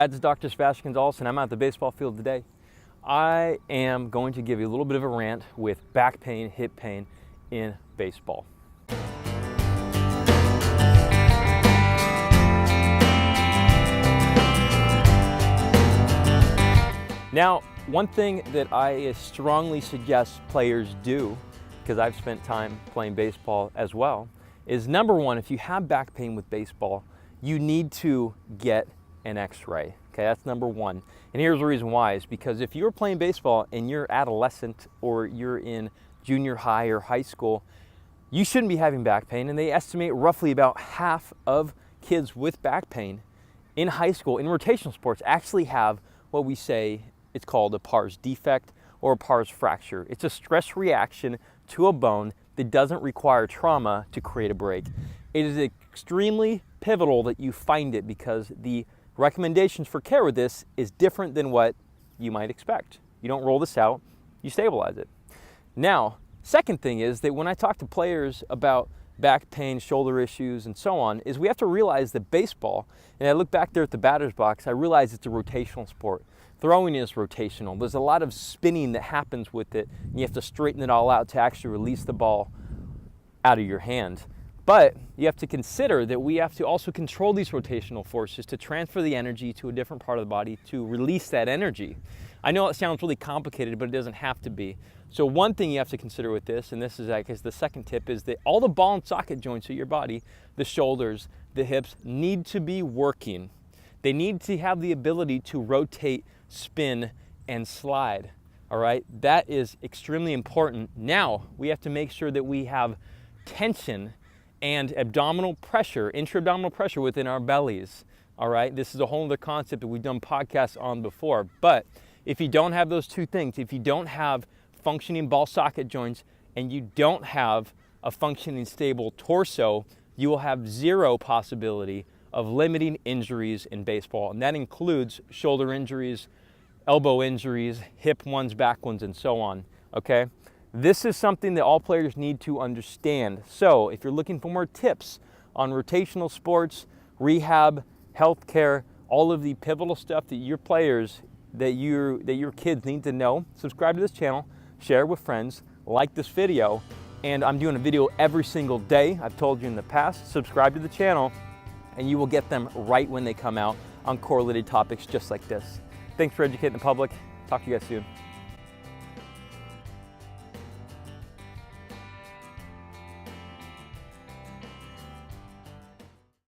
That's Dr. Sebastian Gonzales, and I'm at the baseball field today. I am going to give you a little bit of a rant with back pain, hip pain in baseball. Now, one thing that I strongly suggest players do, because I've spent time playing baseball as well, is number one, if you have back pain with baseball, you need to get an x-ray. Okay, that's number one. And here's the reason why, is because if you're playing baseball and you're adolescent or you're in junior high or high school, you shouldn't be having back pain. And they estimate roughly about half of kids with back pain in high school in rotational sports actually have what we say it's called a pars defect or a pars fracture. It's a stress reaction to a bone that doesn't require trauma to create a break. It is extremely pivotal that you find it, because the recommendations for care with this is different than what you might expect. You don't roll this out, you stabilize it. Now, second thing is that when I talk to players about back pain, shoulder issues, and so on, is we have to realize that baseball, and I look back there at the batter's box, I realize it's a rotational sport. Throwing is rotational. There's a lot of spinning that happens with it, and you have to straighten it all out to actually release the ball out of your hand. But you have to consider that we have to also control these rotational forces to transfer the energy to a different part of the body to release that energy. I know it sounds really complicated, but it doesn't have to be. So one thing you have to consider with this, and this is I guess the second tip, is that all the ball and socket joints of your body, the shoulders, the hips, need to be working. They need to have the ability to rotate, spin, and slide. All right, that is extremely important. Now we have to make sure that we have tension and abdominal pressure, intra-abdominal pressure within our bellies. All right, this is a whole other concept that we've done podcasts on before. But if you don't have those two things, if you don't have functioning ball socket joints and you don't have a functioning stable torso, you will have zero possibility of limiting injuries in baseball. And that includes shoulder injuries, elbow injuries, hip ones, back ones, and so on, okay? This is something that all players need to understand. So if you're looking for more tips on rotational sports, rehab, healthcare, all of the pivotal stuff that your players, that your kids need to know, subscribe to this channel, share it with friends, like this video, and I'm doing a video every single day. I've told you in the past, subscribe to the channel, and you will get them right when they come out on correlated topics just like this. Thanks for educating the public. Talk to you guys soon.